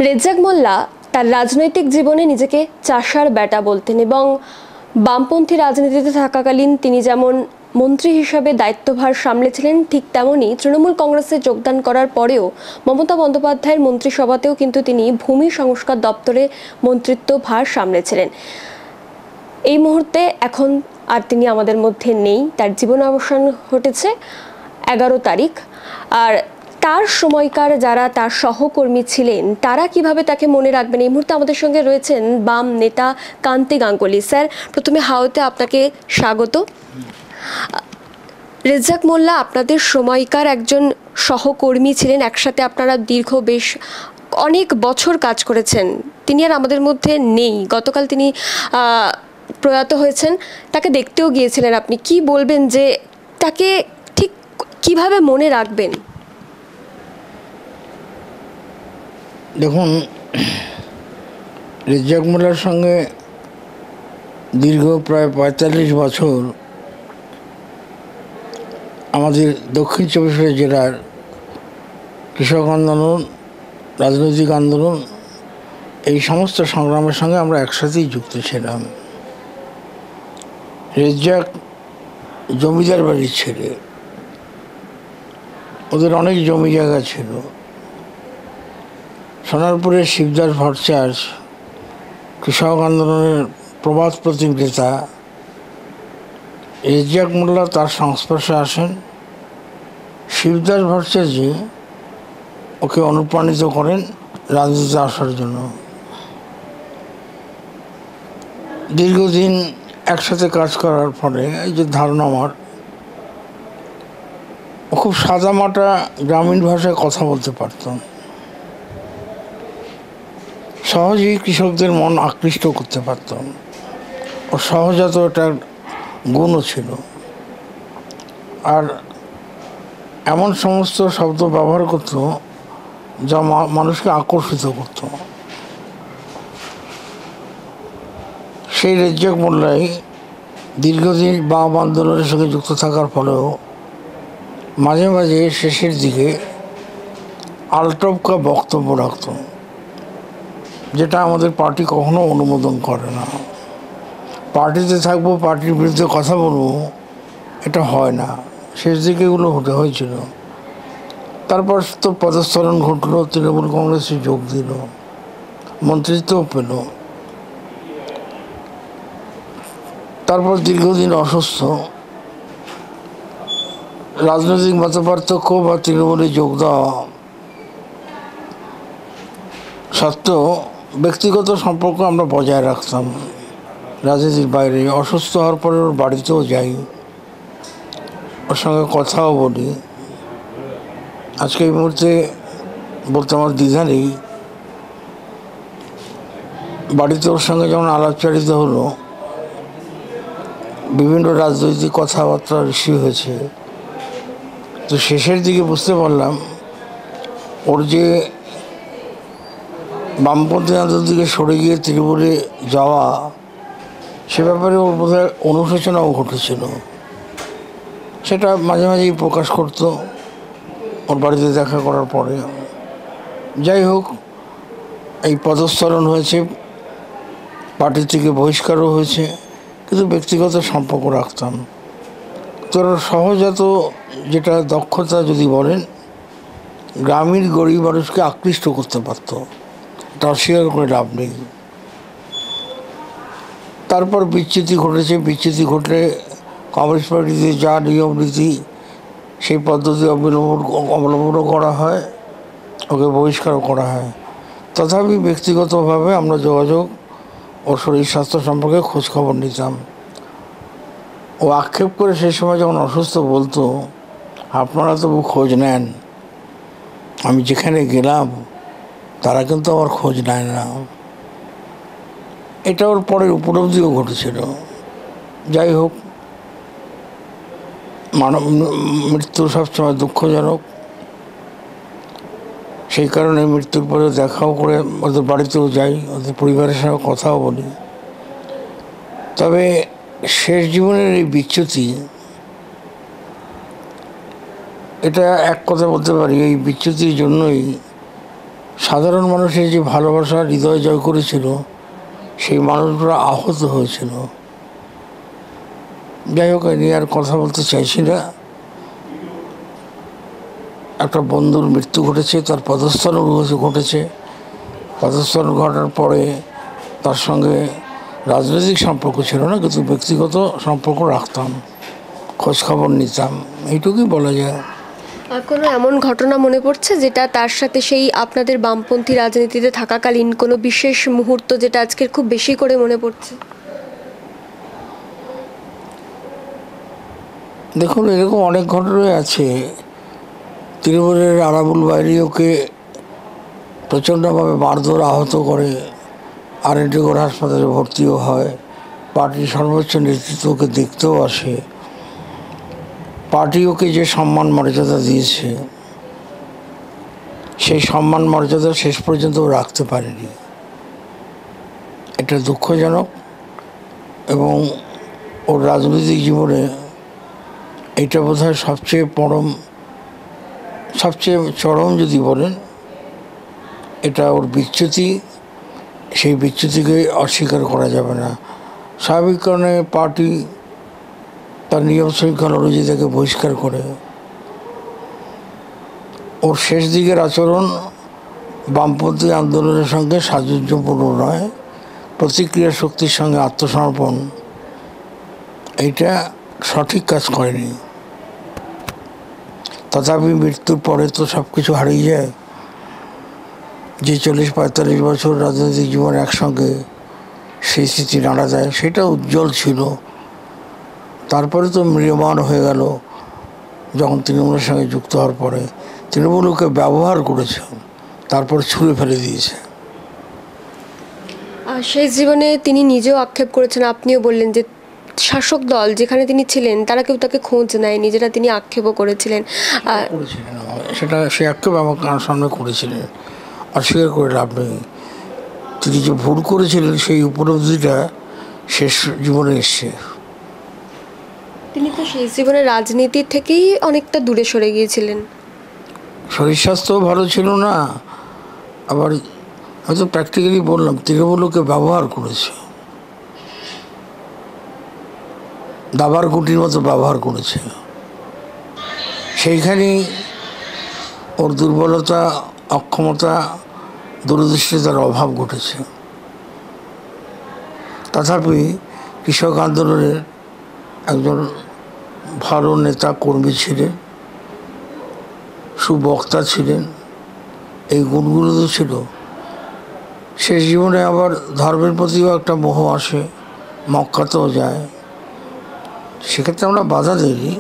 রেজ্জাক মোল্লা তার রাজনৈতিক জীবনে নিজেকে চাষার বেটা বলতেন এবং বামপন্থী রাজনীতিতে থাকাকালীন তিনি যেমন মন্ত্রী হিসাবে দায়িত্বভার সামলেছিলেন, ঠিক তেমনি তৃণমূল কংগ্রেসে যোগদান করার পরেও মমতা বন্দ্যোপাধ্যায়ের মন্ত্রিসভাতেও কিন্তু তিনি ভূমি সংস্কার দপ্তরে মন্ত্রিত্ব ভার সামলেছিলেন। এই মুহূর্তে এখন আর তিনি আমাদের মধ্যে নেই, তার জীবনাবসান ঘটেছে 11 তারিখ। আর তার সময়কার যারা তার সহকর্মী ছিলেন তারা কিভাবে তাকে মনে রাখবেন, এই মুহূর্তে আমাদের সঙ্গে রয়েছেন বাম নেতা কান্তি গাঙ্গুলি। স্যার, প্রথমে হাওতে আপনাকে স্বাগত। রেজ্জাক মোল্লা আপনাদের সময়কার একজন সহকর্মী ছিলেন, একসাথে আপনারা বেশ অনেক বছর কাজ করেছেন। তিনি আর আমাদের মধ্যে নেই, গতকাল তিনি প্রয়াত হয়েছেন। তাকে দেখতেও গিয়েছিলেন, আপনি কি বলবেন যে তাকে ঠিক কিভাবে মনে রাখবেন? দেখুন, রেজ্জাক মোল্লার সঙ্গে দীর্ঘ প্রায় ৪৫ বছর আমাদের দক্ষিণ ২৪ জেলার কৃষক আন্দোলন, রাজনৈতিক আন্দোলন, এই সমস্ত সংগ্রামের সঙ্গে আমরা একসাথেই যুক্ত ছিলাম। রেজ্জাক জমিদার বাড়ির ছেলে, ওদের অনেক জমি জায়গা ছিল। সোনারপুরের শিবদাস ভট্টাচার্য কৃষক আন্দোলনের প্রবাদ প্রতীক নেতা, রেজ্জাক মোল্লা তার সংস্পর্শে আসেন। শিবদাস ভট্টাচার্য ওকে অনুপ্রাণিত করেন রাজনীতিতে আসার জন্য। দীর্ঘদিন একসাথে কাজ করার ফলে এই যে ধারণা আমার, ও খুব সাদামাটা গ্রামীণ ভাষায় কথা বলতে পারতাম, সহজেই কৃষকদের মন আকৃষ্ট করতে পারতাম। ও সহজাত এটার গুণও ছিল। আর এমন সমস্ত শব্দ ব্যবহার করত যা মানুষকে আকর্ষিত করত। সেই রেজ্জাক মোল্লাই দীর্ঘদিন বাম আন্দোলনের সঙ্গে যুক্ত থাকার ফলেও মাঝে মাঝে শেষের দিকে আলটপকা বক্তব্য রাখত, যেটা আমাদের পার্টি কখনো অনুমোদন করে না। পার্টিতে থাকবো, পার্টির বিরুদ্ধে কথা বলবো, এটা হয় না। শেষ দিকে এগুলো হতে হয়েছিল। তারপর তো পদস্খলন ঘটলো, তৃণমূল কংগ্রেসে যোগ দিল, মন্ত্রিত্বও পেল। তারপর দীর্ঘদিন অসুস্থ, রাজনৈতিক মতপার্থক্য বা তৃণমূলে যোগ দেওয়া সত্ত্বেও ব্যক্তিগত সম্পর্ক আমরা বজায় রাখতাম রাজনীতির বাইরে। অসুস্থ হওয়ার পরে ওর বাড়িতেও যাই, ওর সঙ্গে কথাও বলি। আজকে এই মুহূর্তে বলতে আমার দ্বিধা নেই, বাড়িতে ওর সঙ্গে যখন আলাপচারিতা হলো, বিভিন্ন রাজনৈতিক কথাবার্তা ঋষি হয়েছে। তো শেষের দিকে বুঝতে পারলাম ওর যে বামপন্থী আন্দোলন দিকে সরে গিয়ে তৃণমূলে যাওয়া, সে ব্যাপারে ওর বোধহয় অনুশোচনাও ঘটেছিল। সেটা মাঝে মাঝেই প্রকাশ করতো ওর বাড়িতে দেখা করার পরে। যাই হোক, এই পদস্খলন হয়েছে, পার্টি থেকে বহিষ্কারও হয়েছে, কিন্তু ব্যক্তিগত সম্পর্ক রাখতাম। তোর সহজাত যেটা দক্ষতা যদি বলেন, গ্রামীণ গরিব মানুষকে আকৃষ্ট করতে পারত, এটা অস্বীকার করে লাভ নেই। তারপর বিচ্যুতি ঘটেছে। বিচ্যুতি ঘটলে কমিউনিস্ট পার্টিতে যা নিয়ম নীতি, সেই পদ্ধতি অবলম্বনও করা হয়, ওকে বহিষ্কারও করা হয়। তথাপি ব্যক্তিগতভাবে আমরা যোগাযোগ ও শরীর স্বাস্থ্য সম্পর্কে খোঁজখবর নিতাম। ও আক্ষেপ করে সেই সময় যখন অসুস্থ বলতো, আপনারা তবু খোঁজ নেন, আমি যেখানে গেলাম তারা কিন্তু আমার খোঁজ নেয় না। এটা ওর পরের উপলব্ধিও ঘটেছিল। যাই হোক, মানব মৃত্যু সবসময় দুঃখজনক। সেই কারণে মৃত্যুর পরে দেখাও করে ওদের বাড়িতেও যাই, ওদের পরিবারের সঙ্গে কথাও বলি। তবে শেষ জীবনের এই বিচ্যুতি, এটা এক কথা বলতে পারি, এই বিচ্যুতির জন্যই সাধারণ মানুষের যে ভালোবাসা হৃদয় জয় করেছিল, সেই মানুষগুলো আহত হয়েছিল। যাই হোক, এ নিয়ে আর কথা বলতে চাইছি না। একটা বন্ধুর মৃত্যু ঘটেছে, তার পদস্খলন ঘটেছে। পদস্খলন ঘটার পরে তার সঙ্গে রাজনৈতিক সম্পর্ক ছিল না, কিন্তু ব্যক্তিগত সম্পর্ক রাখতাম, খোঁজখবর নিতাম, এইটুকুই বলা যায়। আর কোনো এমন ঘটনা মনে পড়ছে যেটা তার সাথে সেই আপনাদের বামপন্থী রাজনীতিতে থাকাকালীন কোনো বিশেষ মুহূর্ত যেটা আজকের খুব বেশি করে মনে পড়ছে? দেখুন, এরকম অনেক ঘটনাই আছে। তৃণমূলের আরাবুল বাইরিওকে প্রচণ্ডভাবে মারধর আহত করে, আরএনটিগড় হাসপাতালে ভর্তিও হয়। পার্টির সর্বোচ্চ নেতৃত্বকে দেখতেও আসে। পার্টি ওকে যে সম্মান মর্যাদা দিয়েছে, সেই সম্মান মর্যাদা শেষ পর্যন্ত রাখতে পারেনি। এটা দুঃখজনক, এবং ওর রাজনৈতিক জীবনে এটা বোধহয় সবচেয়ে চরম যদি বলেন, এটা ওর বিচ্যুতি। সেই বিচ্যুতিকে অস্বীকার করা যাবে না। স্বাভাবিক কারণে পার্টি তার নিয়ম শৃঙ্খলা অনুযায়ী তাকে বহিষ্কার করে। ওর শেষ দিকের আচরণ বামপন্থী আন্দোলনের সঙ্গে সাযুজ্যপূর্ণ নয়। প্রতিক্রিয়া শক্তির সঙ্গে আত্মসমর্পণ, এইটা সঠিক কাজ করেনি। তথাপি মৃত্যুর পরে তো সব কিছু হারিয়ে যায়। যে 40-45 বছর রাজনৈতিক জীবন একসঙ্গে, সেই স্মৃতি নাড়া দেয়, সেটা উজ্জ্বল ছিল। তারপরে তো ম্রিয়মাণ হয়ে গেল যখন তৃণমূলের সঙ্গে যুক্ত হওয়ার পরে। তৃণমূলকে ব্যবহার করেছে, তারপর ছুঁড়ে ফেলে দিয়েছে। আর শেষ জীবনে তিনি নিজেও আক্ষেপ করেছেন, আপনিও বললেন যে শাসক দল যেখানে তিনি ছিলেন তারা কেউ তাকে খোঁজ নেয়নি, যেটা তিনি আক্ষেপও করেছিলেন। সেটা সে আক্ষেপ আমার সামনে করেছিলেন, অস্বীকার করে লাভ নেই। তিনি যে ভুল করেছিলেন সেই উপলব্ধিটা শেষ জীবনে এসছে। তিনি তো শেষ জীবনে রাজনীতি থেকেই অনেকটা দূরে সরে গিয়েছিলেন। শরীর স্বাস্থ্যও ভালো ছিল না, আবার হয়তো প্র্যাকটিক্যালি বললাম তৃণমূলকে ব্যবহার করেছে, দাবার গুটির মতো ব্যবহার করেছে। সেইখানেই ওর দুর্বলতা, অক্ষমতা, দূরদৃষ্টিতার অভাব ঘটেছে। তথাপি কৃষক আন্দোলনের একজন ভালো নেতা কর্মী ছিলেন, সুবক্তা ছিলেন, এই গুণগুলো তো ছিল। শেষ জীবনে আবার ধর্মের প্রতিও একটা মোহ আসে, মক্কাতেও যায়, সেক্ষেত্রে আমরা বাধা দিই।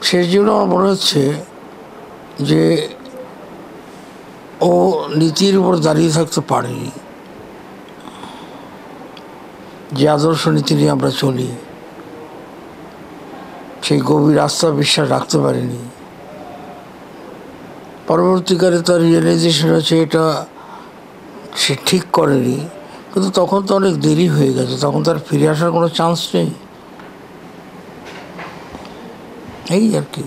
শেষ জীবনে আমার মনে হচ্ছে যে ও নীতির উপর দাঁড়িয়ে থাকতে পারেনি। যে আদর্শ নীতি নিয়ে আমরা চলি, সেই গভীর আস্থা বিশ্বাস রাখতে পারিনি। পরবর্তীকালে তার রিয়েলাইজেশন হচ্ছে এটা সে ঠিক করেনি, কিন্তু তখন তো অনেক দেরি হয়ে গেছে, তখন তার ফিরে আসার কোনো চান্স নেই, এই আর কি।